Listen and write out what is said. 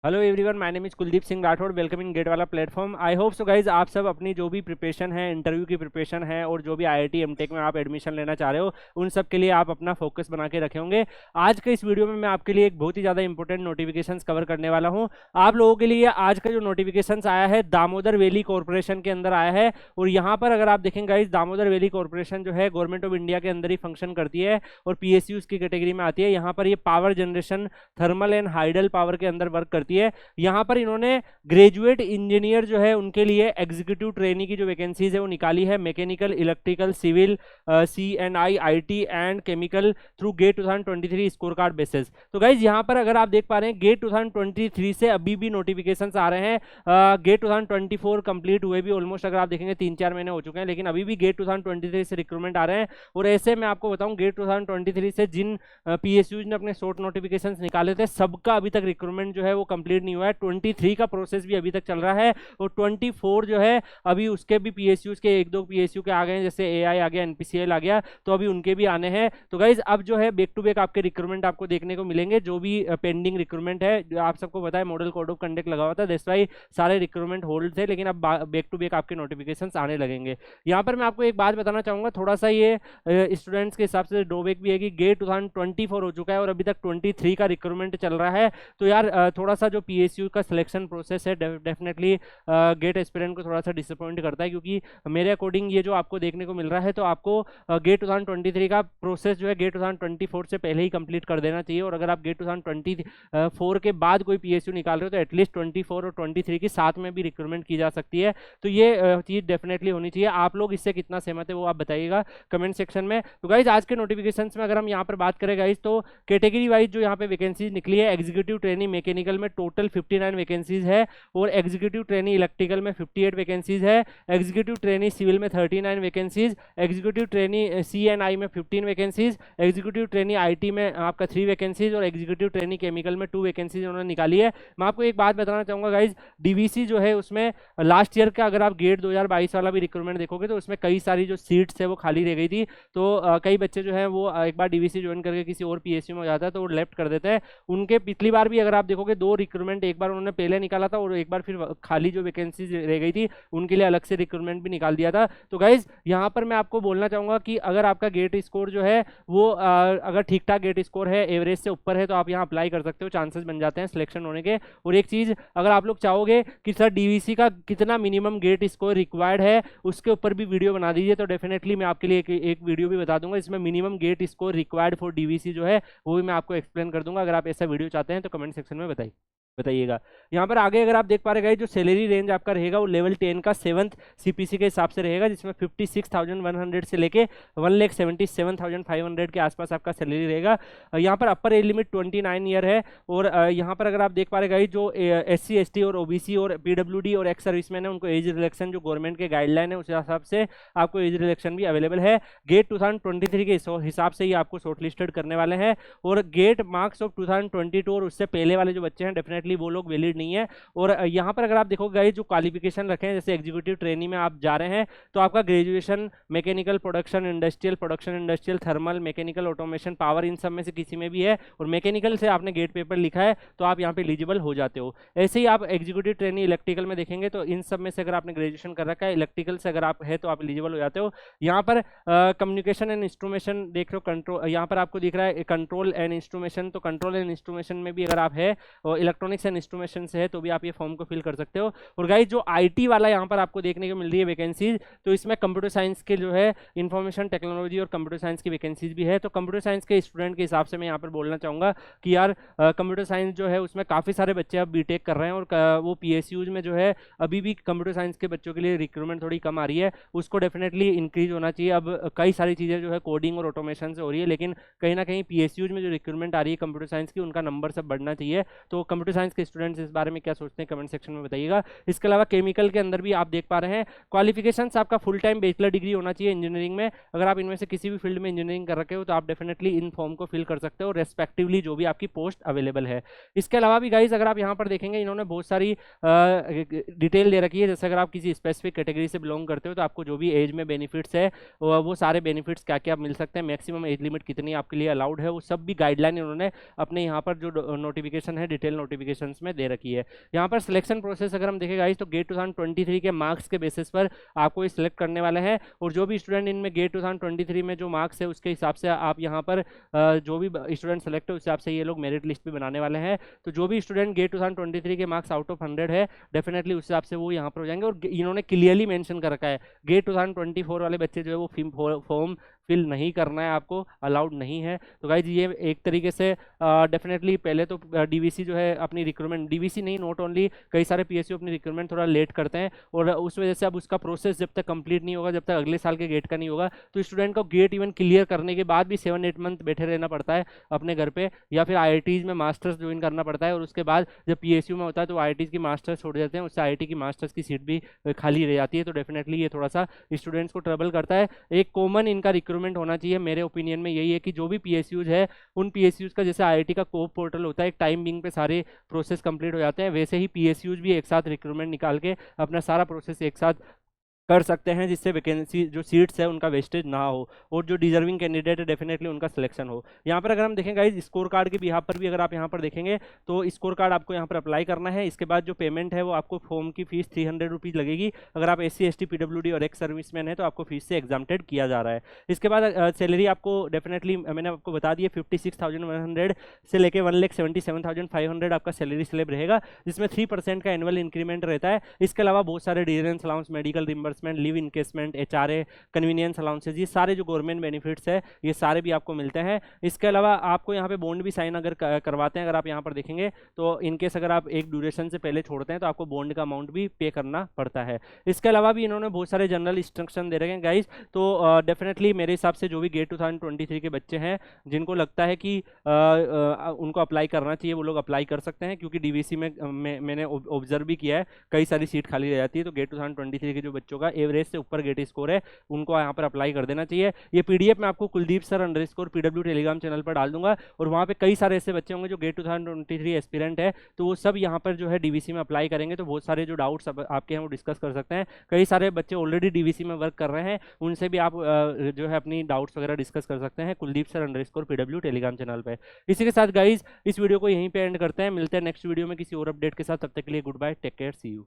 Hello everyone, my name is Kuldeep Singh Rathore. Welcome in GATE वाला platform. I hope so guys आप सब अपनी जो भी प्रिपरेशन है, इंटरव्यू की प्रिपरेशन है और जो भी आईआईटी एमटेक में आप एडमिशन लेना चाह रहे हो, उन सब के लिए आप अपना फोकस बना के रखे होंगे। आज के इस वीडियो में मैं आपके लिए एक बहुत ही ज़्यादा इंपॉर्टेंट नोटिफिकेशंस कवर करने वाला हूँ। आप लोगों के लिए आज का जो नोटिफिकेशंस आया है दामोदर वैली कॉरपोरेशन के अंदर आया है। और यहाँ पर अगर आप देखेंगे गाइज, दामोदर वैली कॉरपोरेशन जो है गवर्नमेंट ऑफ इंडिया के अंदर ही फंक्शन करती है और पीएसयूज की कैटेगरी में आती है। यहाँ पर ये power generation, thermal and hydel power के अंदर वर्क करती है। यहाँ पर इन्होंने ग्रेजुएट इंजीनियर जो है उनके लिए एग्जीक्यूटिव ट्रेनी की जो वैकेंसीज है वो निकाली है। Mechanical, electrical, civil, CNI, IT and chemical through gate 2023 score card basis. तो गाइज यहाँ पर अगर आप देख पा रहे हैं गेट 2023 से अभी भी नोटिफिकेशंस आ रहे हैं। गेट 2024 कंप्लीट हुए भी ऑलमोस्ट अगर आप देखेंगे 3-4 महीने हो चुके हैं, लेकिन अभी भी गेट 2023 से रिक्रूटमेंट आ रहे हैं। और ऐसे मैं आपको बताऊं, गेट 2023 से जिन PSUs ने अपने शॉर्ट नोटिफिकेशंस निकाले थे सबका अभी तक रिक्रूटमेंट जो है वो कंप्लीट नहीं हुआ है। 23 का प्रोसेस भी अभी तक चल रहा है और 24 जो है अभी उसके भी PSUs के 1-2 PSU के आ गए हैं, जैसे AI आ गया, NPCL आ गया, तो अभी उनके भी आने हैं। तो गाइज अब जो है बैक टू बैक आपके रिक्रूटमेंट आपको देखने को मिलेंगे। जो भी पेंडिंग रिक्रूटमेंट है, जो आप सबको पता है मॉडल कोड ऑफ कंडक्ट लगा हुआ था, दैट्स व्हाई सारे रिक्रूटमेंट होल्ड थे, लेकिन अब बैक टू बैक आपके नोटिफिकेशंस आने लगेंगे। यहाँ पर मैं आपको एक बात बताना चाहूंगा, थोड़ा सा ये स्टूडेंट्स के हिसाब से ड्रॉबैक भी है कि गेट 2024 हो चुका है और अभी तक 23 का रिक्रूटमेंट चल रहा है। तो यार थोड़ा सा जो PSU का सिलेक्शन प्रोसेस है डेफिनेटली गेट एस्पिरेंट को थोड़ा सा डिसअपॉइंट करता है, क्योंकि मेरे अकॉर्डिंग ये जो आपको देखने को मिल रहा है तो आपको गेट 2023 का प्रोसेस जो है गेट 2024 से पहले ही कंप्लीट कर देना चाहिए। और अगर आप गेट 2024 के बाद कोई PSU निकाल रहे हो तो एटलीस्ट 24 और 23 की साथ में भी रिक्रूटमेंट की जा सकती है। तो ये चीज़ डेफिनेटली होनी चाहिए। आप लोग इससे कितना सहमत है वो आप बताइएगा कमेंट सेक्शन में। तो गाइज आज के नोटिफिकेशंस में अगर हम यहाँ पर बात करें गाइज, तो कैटेगरी वाइज जो यहाँ पे वैकेंसीज निकली है, एग्जीक्यूटिव ट्रेनिंग मैकेनिकल में टोटल 59 वैकेंसीज है और एग्जीक्यूटिव ट्रेनी इलेक्ट्रिकल में 58 वैकेंसीज है, एग्जीक्यूटिव ट्रेनी सिविल में 39 वैकेंसीज, एग्जीक्यूटिव ट्रेनी CNI में 15 वैकेंसीज, एग्जीक्यूटिव ट्रेनी IT में आपका 3 वैकेंसीज और एग्जीक्यूटिव ट्रेनी केमिकल में 2 वैकेंसीज उन्होंने निकाली है। मैं आपको एक बात बताना चाहूंगा गाइज, DVC जो है उसमें लास्ट ईयर का अगर आप गेट 2022 वाला भी रिक्रूटमेंट देखोगे तो उसमें कई सारी जो सीट्स है वो खाली रह गई थी। तो कई बच्चे जो है वो एक बार DVC ज्वाइन करके किसी और PSU में हो जाता है तो वो लेफ्ट कर देते हैं। उनके पिछली बार भी अगर आप देखोगे 2 रिक्रूटमेंट एक बार उन्होंने पहले निकाला था और एक बार फिर खाली जो वैकेंसीज रह गई थी उनके लिए अलग से रिक्रूटमेंट भी निकाल दिया था। तो गाइज यहाँ पर मैं आपको बोलना चाहूंगा कि अगर आपका गेट स्कोर जो है वो अगर ठीक ठाक गेट स्कोर है, एवरेज से ऊपर है, तो आप यहाँ अप्लाई कर सकते हो, चांसेस बन जाते हैं सिलेक्शन होने के। और एक चीज, अगर आप लोग चाहोगे कि सर DVC का कितना मिनिमम गेट स्कोर रिक्वायर्ड है उसके ऊपर भी वीडियो बना दीजिए, तो डेफिनेटली मैं आपके लिए एक वीडियो भी बता दूंगा इसमें minimum gate score required for DVC जो है वो भी मैं आपको एक्सप्लेन कर दूंगा। अगर आप ऐसा वीडियो चाहते हैं तो कमेंट सेक्शन में बताइएगा। यहाँ पर आगे अगर आप देख पा रहे हैं जो सैलरी रेंज आपका रहेगा वो लेवल 10 का 7th CPC के हिसाब से रहेगा, जिसमें 56,100 से लेके 1,77,500 के आसपास आपका सैलरी रहेगा। यहाँ पर अपर एज लिमिट 29 ईयर है। और यहाँ पर अगर आप देख पा रहे हैं जो SC ST और OBC और PWD और एक्स सर्विसमैन है उनको एज रिलेक्शन जो गवर्नमेंट के गाइडलाइन है उस हिसाब से आपको एज रिलेक्शन भी अवेलेबल है। गेट 2023 के हिसाब से ही आपको शॉर्ट लिस्टेड करने वाले हैं। और गेट मार्क्स ऑफ 2022 और उससे पहले वाले जो बच्चे हैं डेफिनेटली वो लोग वैलिड नहीं है। और यहाँ पर अगर आप देखोगे जो क्वालिफिकेशन रखे हैं, जैसे एग्जीक्यूटिव ट्रेनिंग में आप जा रहे हैं तो आपका graduation mechanical production industrial thermal mechanical automation power in सब में से किसी में भी है और मैकेनिकल से आपने गेट पेपर लिखा है तो आप यहाँ पे एलिजिबल हो जाते हो। ऐसे ही आप एग्जीक्यूटिव ट्रेनिंग इलेक्ट्रिकल में देखेंगे तो इन सब में से अगर आपने ग्रेजुएशन कर रखा है, इलेक्ट्रिकल से अगर आप है तो आप एलिजिबल हो जाते हो। यहाँ पर कम्युनिकेशन एंड इंस्ट्रूमेशन देख रहे हो, कंट्रोल यहाँ पर आपको दिख रहा है कंट्रोल एंड इंस्ट्रूमेशन, तो कंट्रोल एंड इंस्ट्रूमेशन में भी अगर आप है और इलेक्ट्रॉनिक्स एंड इंस्ट्रूमेशन से है तो भी आप ये फॉर्म को फिल कर सकते हो। और गाइस जो IT वाला यहाँ पर आपको देखने को मिल रही है वैकेंसीज, तो इसमें कंप्यूटर साइंस के जो है इंफॉर्मेशन टेक्नोलॉजी और कंप्यूटर साइंस की वैकेंसीज भी है। तो कंप्यूटर साइंस के स्टूडेंट के हिसाब से मैं यहाँ पर बोलना चाहूँगा कि यार कंप्यूटर साइंस जो है उसमें काफ़ी सारे बच्चे अब BTech कर रहे हैं और वो PSUs में जो है अभी भी कंप्यूटर साइंस के बच्चों के लिए रिक्रूटमेंट थोड़ी कम आ रही है, उसको डेफिनेटली इंक्रीज होना चाहिए। अब कई सारी चीज़ें जो है कोडिंग और ऑटोमेशन से हो रही है, लेकिन कहीं ना कहीं PSUs में जो रिक्रूटमेंट आ रही है कंप्यूटर साइंस की उनका नंबर सब बढ़ना चाहिए। तो कंप्यूटर साइंस के स्टूडेंट्स इस बारे में क्या सोचते हैं कमेंट सेक्शन में बताइएगा। इसके अलावा केमिकल के अंदर भी आप देख पा रहे हैं क्वालिफिकेशंस आपका फुल टाइम बैचलर डिग्री होना चाहिए इंजीनियरिंग में। अगर आप इनमें से किसी भी फील्ड में इंजीनियरिंग कर रखे हो तो आप डेफिनेटली इन फॉर्म को फिल कर सकते हो रेस्पेक्टिवली जो भी आपकी पोस्ट अवेलेबल है। इसके अलावा भी गाइज अगर आप यहाँ पर देखेंगे इन्होंने बहुत सारी डिटेल दे रखी है, जैसे अगर आप किसी स्पेसिफिक कैटेगरी से बिलोंग करते हो तो आपको जो भी एज में बेनिफिट्स है वो सारे बेनिफिट्स क्या क्या मिल सकते हैं, मैक्सिमम एज लिमिट कितनी आपके लिए अलाउड है, वो सब भी गाइडलाइन इन्होंने अपने यहाँ पर जो नोटिफिकेशन है डिटेल नोटिफिकेशन नोटिफिकेशन में दे रखी है। यहाँ पर सिलेक्शन प्रोसेस अगर हम देखें गाइस तो गेट 2023 के मार्क्स के बेसिस पर आपको सिलेक्ट करने वाले हैं, और जो भी स्टूडेंट इनमें गेट 2023 में जो मार्क्स है उसके हिसाब से आप यहाँ पर जो भी स्टूडेंट सेलेक्ट है उस हिसाब से ये लोग मेरिट लिस्ट भी बनाने वाले हैं। तो जो भी स्टूडेंट गेट 2023 के मार्क्स आउट ऑफ 100 है डेफिनेटली उस हिसाब से वो यहाँ पर हो जाएंगे। और इन्होंने क्लियरली मेंशन कर रखा है गेट 2024 वाले बच्चे जो है वो फॉर्म फिल नहीं करना है, आपको अलाउड नहीं है। तो गाइज ये एक तरीके से डेफिनेटली पहले तो डीवीसी जो है अपनी रिक्रूटमेंट, डीवीसी नहीं नॉट ओनली कई सारे पीएसयू अपनी रिक्रूटमेंट थोड़ा लेट करते हैं, और उस वजह से अब उसका प्रोसेस जब तक कंप्लीट नहीं होगा, जब तक अगले साल के गेट का नहीं होगा, तो स्टूडेंट को गेट इवन क्लियर करने के बाद भी 7-8 मंथ बैठे रहना पड़ता है अपने घर पे, या फिर आईआईटीज में मास्टर्स ज्वाइन करना पड़ता है। और उसके बाद जब पीएसयू में होता है तो आईआईटीज की मास्टर्स छोड़ देते हैं, उससे आईआईटी की मास्टर्स की सीट भी खाली रह जाती है। तो डेफिनेटली ये थोड़ा सा स्टूडेंट्स को ट्रबल करता है। एक कॉमन इनका रिक्रूटमेंट होना चाहिए मेरे ओपिनियन में यही है कि जो भी पीएसयूज है उन पीएसयूज का जैसे आईआईटी का कोप पोर्टल होता है एक टाइम बिंग पे सारे प्रोसेस कंप्लीट हो जाते हैं, वैसे ही पीएसयूज भी एक साथ रिक्रूटमेंट निकाल के अपना सारा प्रोसेस एक साथ कर सकते हैं, जिससे वैकेंसी जो सीट्स है उनका वेस्टेज ना हो, और जो डिजर्विंग कैंडिडेट है डेफिनेटली उनका सिलेक्शन हो। यहाँ पर अगर हम देखें गाइज स्कोर कार्ड के बिहाफ पर भी अगर आप यहाँ पर देखेंगे तो स्कोर कार्ड आपको यहाँ पर अप्लाई करना है। इसके बाद जो पेमेंट है वो आपको फॉर्म की फीस 300 रुपीज़ लगेगी। अगर आप SC ST PWD और एक्स सर्विसमैन है तो आपको फीस से एग्जाम्प्टेड किया जा रहा है। इसके बाद सैलरी आपको डेफिनेटली मैंने आपको बता दिया 56,100 से लेकर 1,77,500 आपका सैलरी स्लैब रहेगा, जिसमें 3% का एनुअल इंक्रीमेंट रहता है। इसके अलावा बहुत सारे difference allowance, medical reimbursement, live encasement, HRA, convenience allowances, ये सारे जो गवर्नमेंट बेनिफिट्स है ये सारे भी आपको मिलते हैं। इसके अलावा आपको यहाँ पे बॉन्ड भी साइन अगर करवाते हैं, अगर आप यहाँ पर देखेंगे तो इनकेस अगर आप एक ड्यूरेशन से पहले छोड़ते हैं तो आपको बॉन्ड का अमाउंट भी पे करना पड़ता है। इसके अलावा भी इन्होंने बहुत सारे जनरल इंस्ट्रक्शन दे रखे हैं गाइज। तो डेफिनेटली मेरे हिसाब से जो भी गेट 2023 के बच्चे हैं जिनको लगता है कि उनको अप्लाई करना चाहिए वो लोग अप्लाई कर सकते हैं, क्योंकि डीवीसी में मैंने ऑब्जर्व भी किया है कई सारी सीट खाली रह जाती है। तो गेट 2023 के जो बच्चों का एवरेज से ऊपर गेट स्कोर है उनको यहाँ पर अप्लाई कर देना चाहिए। ये पीडीएफ मैं आपको Kuldeep sir _ PW Telegram channel पर डाल दूंगा, और वहाँ पे कई सारे ऐसे बच्चे होंगे जो गेट 2023 एस्पिरेंट है, तो वो सब यहाँ पर जो है डीवीसी में अप्लाई करेंगे। तो बहुत सारे जो डाउट्स आपके हैं वो डिस्कस कर सकते हैं। कई सारे बच्चे ऑलरेडी डीवीसी में वर्क कर रहे हैं, उनसे भी आप जो है अपनी डाउट्स वगैरह डिस्कस कर सकते हैं Kuldeep sir _ PW Telegram channel पर। इसी के साथ गाइज इस वीडियो को यहीं पे एंड करते हैं, मिलते हैं नेक्स्ट वीडियो में किसी और अपडेट के साथ। तब तक के लिए good bye, take care, see you.